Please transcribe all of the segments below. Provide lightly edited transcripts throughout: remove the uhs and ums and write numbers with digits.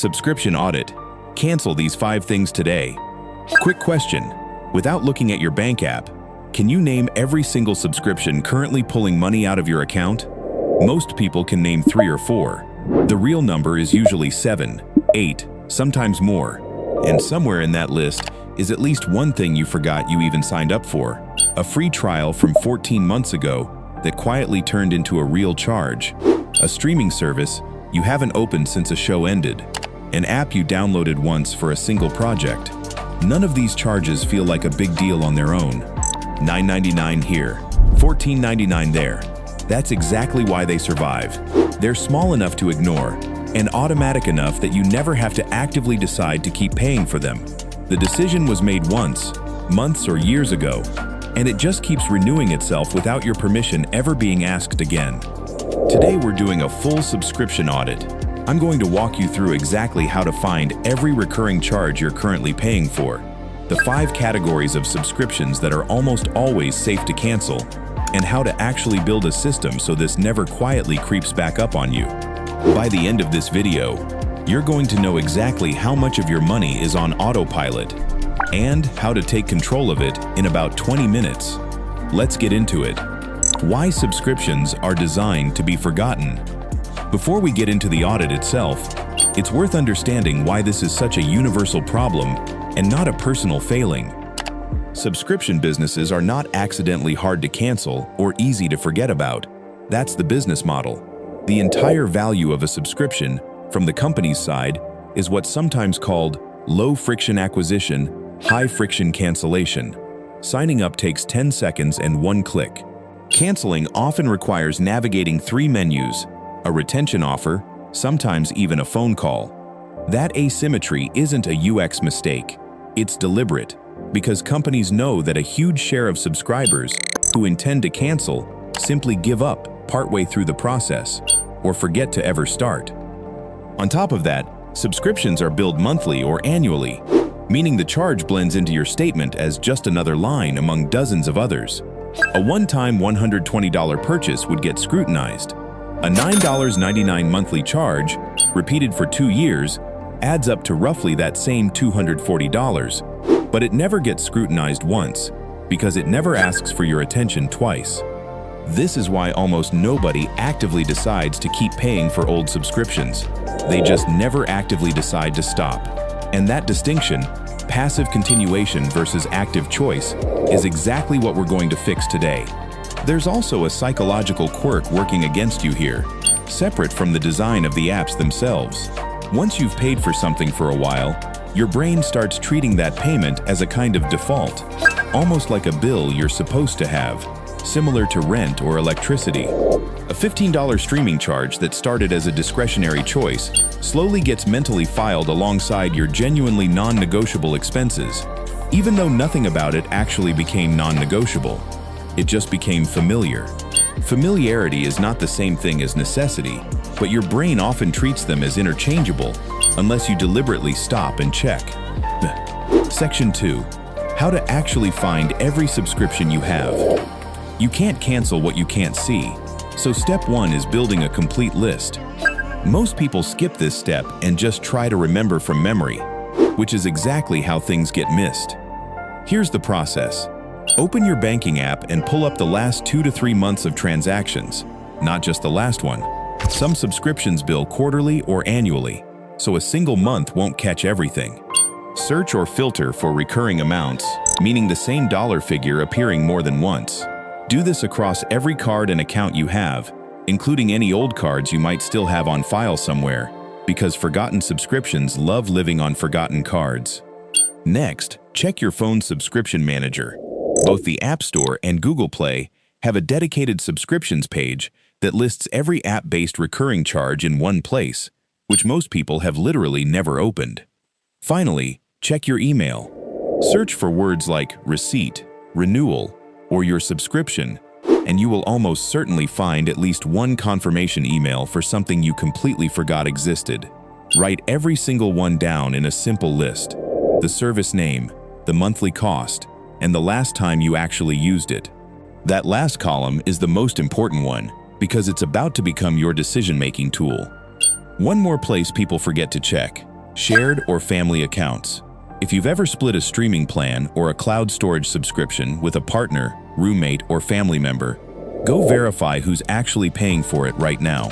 Subscription audit. Cancel these 5 things today. Quick question. Without looking at your bank app, can you name every single subscription currently pulling money out of your account? Most people can name 3 or 4. The real number is usually 7, 8, sometimes more. And somewhere in that list is at least one thing you forgot you even signed up for. A free trial from 14 months ago that quietly turned into a real charge. A streaming service you haven't opened since a show ended. An app you downloaded once for a single project. None of these charges feel like a big deal on their own. $9.99 here, $14.99 there. That's exactly why they survive. They're small enough to ignore and automatic enough that you never have to actively decide to keep paying for them. The decision was made once, months or years ago, and it just keeps renewing itself without your permission ever being asked again. Today we're doing a full subscription audit. I'm going to walk you through exactly how to find every recurring charge you're currently paying for, the 5 categories of subscriptions that are almost always safe to cancel, and how to actually build a system so this never quietly creeps back up on you. By the end of this video, you're going to know exactly how much of your money is on autopilot and how to take control of it in about 20 minutes. Let's get into it. Why subscriptions are designed to be forgotten. Before we get into the audit itself, it's worth understanding why this is such a universal problem and not a personal failing. Subscription businesses are not accidentally hard to cancel or easy to forget about. That's the business model. The entire value of a subscription, from the company's side, is what's sometimes called low-friction acquisition, high-friction cancellation. Signing up takes 10 seconds and 1 click. Canceling often requires navigating 3 menus, a retention offer, sometimes even a phone call. That asymmetry isn't a UX mistake. It's deliberate, because companies know that a huge share of subscribers who intend to cancel simply give up partway through the process or forget to ever start. On top of that, subscriptions are billed monthly or annually, meaning the charge blends into your statement as just another line among dozens of others. A one-time $120 purchase would get scrutinized. A $9.99 monthly charge, repeated for 2 years, adds up to roughly that same $240, but it never gets scrutinized once, because it never asks for your attention twice. This is why almost nobody actively decides to keep paying for old subscriptions. They just never actively decide to stop. And that distinction, passive continuation versus active choice, is exactly what we're going to fix today. There's also a psychological quirk working against you here, separate from the design of the apps themselves. Once you've paid for something for a while, your brain starts treating that payment as a kind of default, almost like a bill you're supposed to have, similar to rent or electricity. A $15 streaming charge that started as a discretionary choice slowly gets mentally filed alongside your genuinely non-negotiable expenses, even though nothing about it actually became non-negotiable. It just became familiar. Familiarity is not the same thing as necessity, but your brain often treats them as interchangeable unless you deliberately stop and check. Section 2. How to actually find every subscription you have. You can't cancel what you can't see, so step 1 is building a complete list. Most people skip this step and just try to remember from memory, which is exactly how things get missed. Here's the process. Open your banking app and pull up the last 2 to 3 months of transactions, not just the last one. Some subscriptions bill quarterly or annually, so a single month won't catch everything. Search or filter for recurring amounts, meaning the same dollar figure appearing more than once. Do this across every card and account you have, including any old cards you might still have on file somewhere, because forgotten subscriptions love living on forgotten cards. Next, check your phone's subscription manager. Both the App Store and Google Play have a dedicated subscriptions page that lists every app-based recurring charge in one place, which most people have literally never opened. Finally, check your email. Search for words like receipt, renewal, or your subscription, and you will almost certainly find at least one confirmation email for something you completely forgot existed. Write every single one down in a simple list: the service name, the monthly cost, and the last time you actually used it. That last column is the most important one because it's about to become your decision-making tool. One more place people forget to check: Shared or family accounts. If you've ever split a streaming plan or a cloud storage subscription with a partner, roommate, or family member, go verify who's actually paying for it right now.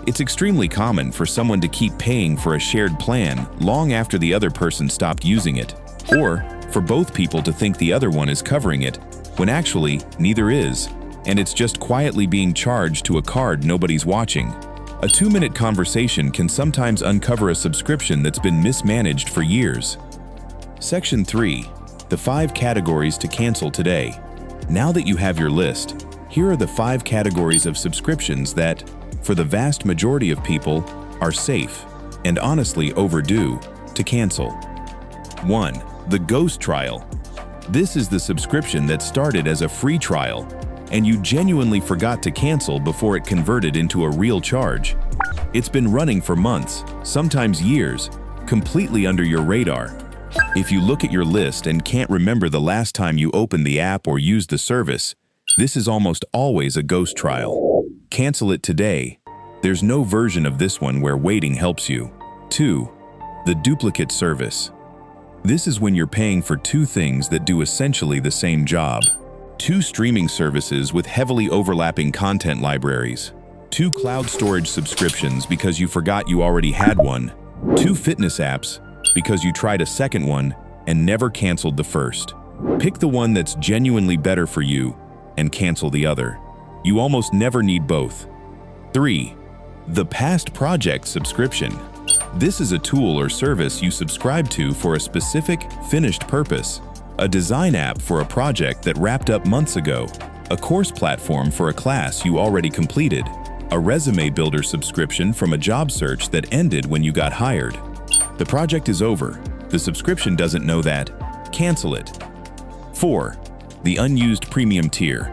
It's extremely common for someone to keep paying for a shared plan long after the other person stopped using it, or for both people to think the other one is covering it, when actually neither is, and it's just quietly being charged to a card nobody's watching. A 2-minute conversation can sometimes uncover a subscription that's been mismanaged for years. Section 3. The 5 categories to cancel today. Now that you have your list, here are the 5 categories of subscriptions that, for the vast majority of people, are safe and honestly overdue to cancel. 1. The ghost trial. This is the subscription that started as a free trial, and you genuinely forgot to cancel before it converted into a real charge. It's been running for months, sometimes years, completely under your radar. If you look at your list and can't remember the last time you opened the app or used the service, this is almost always a ghost trial. Cancel it today. There's no version of this one where waiting helps you. 2. The duplicate service. This is when you're paying for 2 things that do essentially the same job. 2 streaming services with heavily overlapping content libraries. 2 cloud storage subscriptions because you forgot you already had one. 2 fitness apps because you tried a second one and never canceled the first. Pick the one that's genuinely better for you and cancel the other. You almost never need both. 3. The past project subscription. This is a tool or service you subscribe to for a specific, finished purpose. A design app for a project that wrapped up months ago. A course platform for a class you already completed. A resume builder subscription from a job search that ended when you got hired. The project is over. The subscription doesn't know that. Cancel it. 4. The unused premium tier.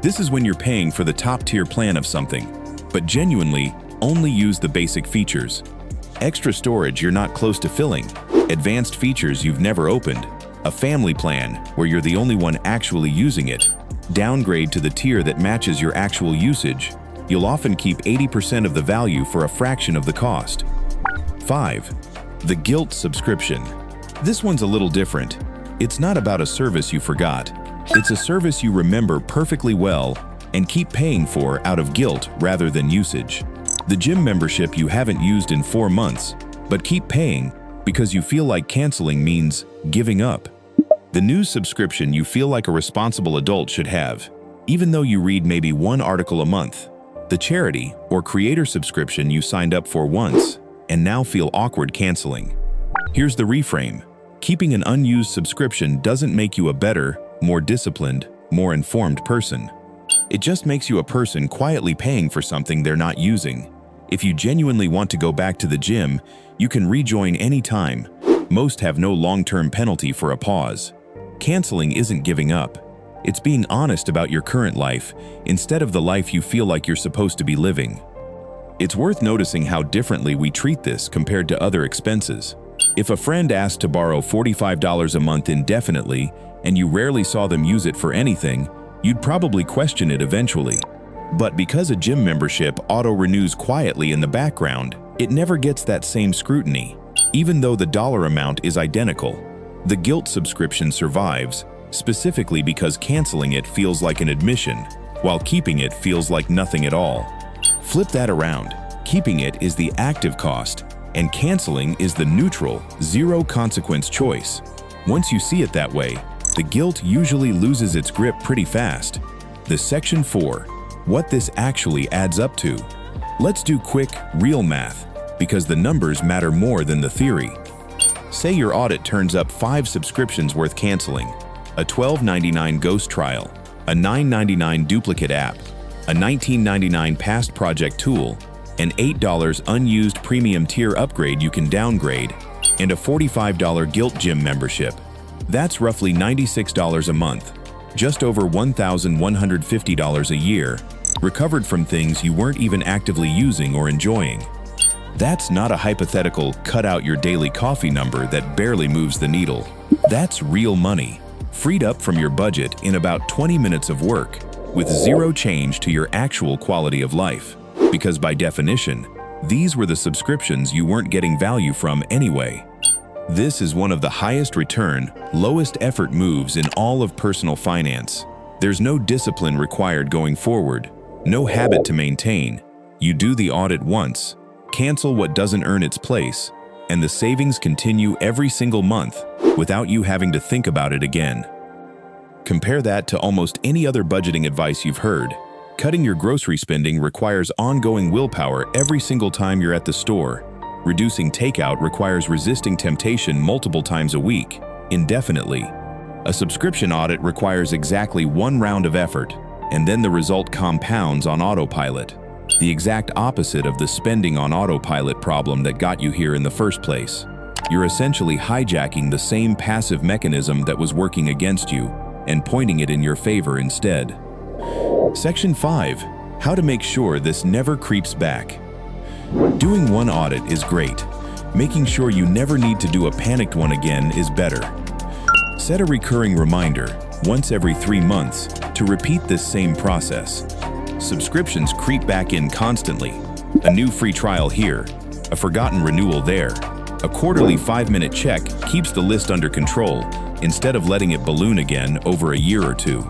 This is when you're paying for the top-tier plan of something, but genuinely only use the basic features. Extra storage you're not close to filling, advanced features you've never opened, a family plan where you're the only one actually using it, downgrade to the tier that matches your actual usage. You'll often keep 80% of the value for a fraction of the cost. 5. The guilt subscription. This one's a little different. It's not about a service you forgot. It's a service you remember perfectly well and keep paying for out of guilt rather than usage. The gym membership you haven't used in 4 months, but keep paying because you feel like canceling means giving up. The news subscription you feel like a responsible adult should have, even though you read maybe 1 article a month. The charity or creator subscription you signed up for once and now feel awkward canceling. Here's the reframe. Keeping an unused subscription doesn't make you a better, more disciplined, more informed person. It just makes you a person quietly paying for something they're not using. If you genuinely want to go back to the gym, you can rejoin anytime. Most have no long-term penalty for a pause. Canceling isn't giving up. It's being honest about your current life instead of the life you feel like you're supposed to be living. It's worth noticing how differently we treat this compared to other expenses. If a friend asked to borrow $45 a month indefinitely and you rarely saw them use it for anything, you'd probably question it eventually. But because a gym membership auto-renews quietly in the background, it never gets that same scrutiny, even though the dollar amount is identical. The guilt subscription survives, specifically because canceling it feels like an admission, while keeping it feels like nothing at all. Flip that around. Keeping it is the active cost, and canceling is the neutral, zero-consequence choice. Once you see it that way, the guilt usually loses its grip pretty fast. The Section 4. What this actually adds up to. Let's do quick, real math, because the numbers matter more than the theory. Say your audit turns up 5 subscriptions worth canceling: a $12.99 ghost trial, a $9.99 duplicate app, a $19.99 past project tool, an $8 unused premium tier upgrade you can downgrade, and a $45 guilt gym membership. That's roughly $96 a month, just over $1,150 a year, recovered from things you weren't even actively using or enjoying. That's not a hypothetical cut out your daily coffee number that barely moves the needle. That's real money, freed up from your budget in about 20 minutes of work, with zero change to your actual quality of life. Because by definition, These were the subscriptions you weren't getting value from anyway. This is one of the highest return, lowest effort moves in all of personal finance. There's no discipline required going forward, no habit to maintain. You do the audit once, cancel what doesn't earn its place, and the savings continue every single month without you having to think about it again. Compare that to almost any other budgeting advice you've heard. Cutting your grocery spending requires ongoing willpower every single time you're at the store. Reducing takeout requires resisting temptation multiple times a week, indefinitely. A subscription audit requires exactly one round of effort, and then the result compounds on autopilot. The exact opposite of the spending on autopilot problem that got you here in the first place. You're essentially hijacking the same passive mechanism that was working against you and pointing it in your favor instead. Section 5. How to make sure this never creeps back. Doing one audit is great. Making sure you never need to do a panicked one again is better. Set a recurring reminder, once every 3 months, to repeat this same process. Subscriptions creep back in constantly. A new free trial here, a forgotten renewal there. A quarterly 5-minute check keeps the list under control instead of letting it balloon again over a year or two.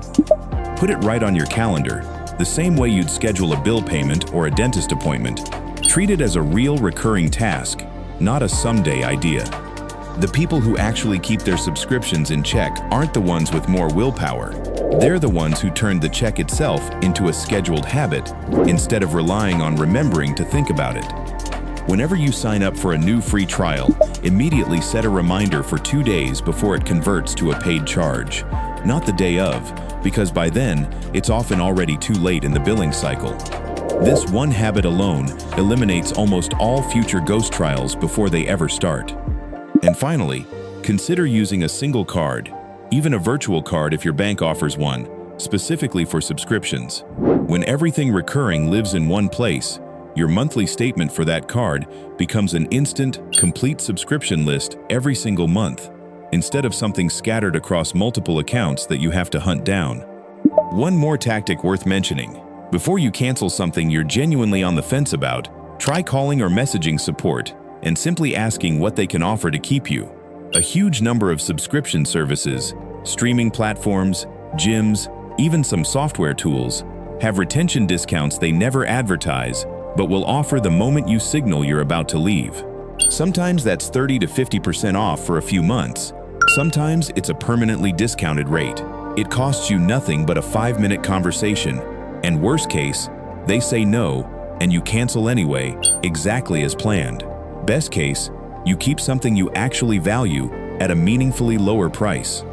Put it right on your calendar, the same way you'd schedule a bill payment or a dentist appointment. Treat it as a real recurring task, not a someday idea. The people who actually keep their subscriptions in check aren't the ones with more willpower. They're the ones who turned the check itself into a scheduled habit instead of relying on remembering to think about it. Whenever you sign up for a new free trial, immediately set a reminder for 2 days before it converts to a paid charge, not the day of, because by then, it's often already too late in the billing cycle. This one habit alone eliminates almost all future ghost trials before they ever start. And finally, consider using a single card, even a virtual card if your bank offers one, specifically for subscriptions. When everything recurring lives in one place, your monthly statement for that card becomes an instant, complete subscription list every single month, instead of something scattered across multiple accounts that you have to hunt down. One more tactic worth mentioning. Before you cancel something you're genuinely on the fence about, try calling or messaging support and simply asking what they can offer to keep you. A huge number of subscription services, streaming platforms, gyms, even some software tools, have retention discounts they never advertise, but will offer the moment you signal you're about to leave. Sometimes that's 30 to 50% off for a few months. Sometimes it's a permanently discounted rate. It costs you nothing but a 5-minute conversation, and worst case, they say no, and you cancel anyway, exactly as planned. Best case, you keep something you actually value at a meaningfully lower price.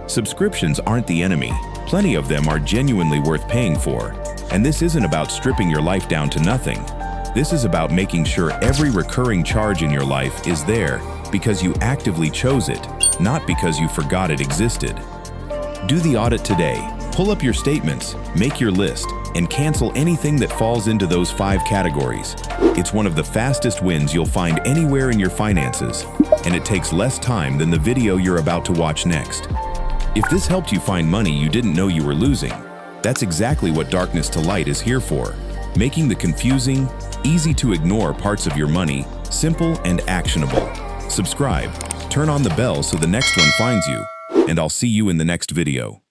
Subscriptions aren't the enemy. Plenty of them are genuinely worth paying for. And this isn't about stripping your life down to nothing. This is about making sure every recurring charge in your life is there because you actively chose it, not because you forgot it existed. Do the audit today. Pull up your statements, make your list, and cancel anything that falls into those 5 categories. It's one of the fastest wins you'll find anywhere in your finances, and it takes less time than the video you're about to watch next. If this helped you find money you didn't know you were losing, that's exactly what Darkness to Light is here for, making the confusing, easy-to-ignore parts of your money simple and actionable. Subscribe, turn on the bell so the next one finds you, and I'll see you in the next video.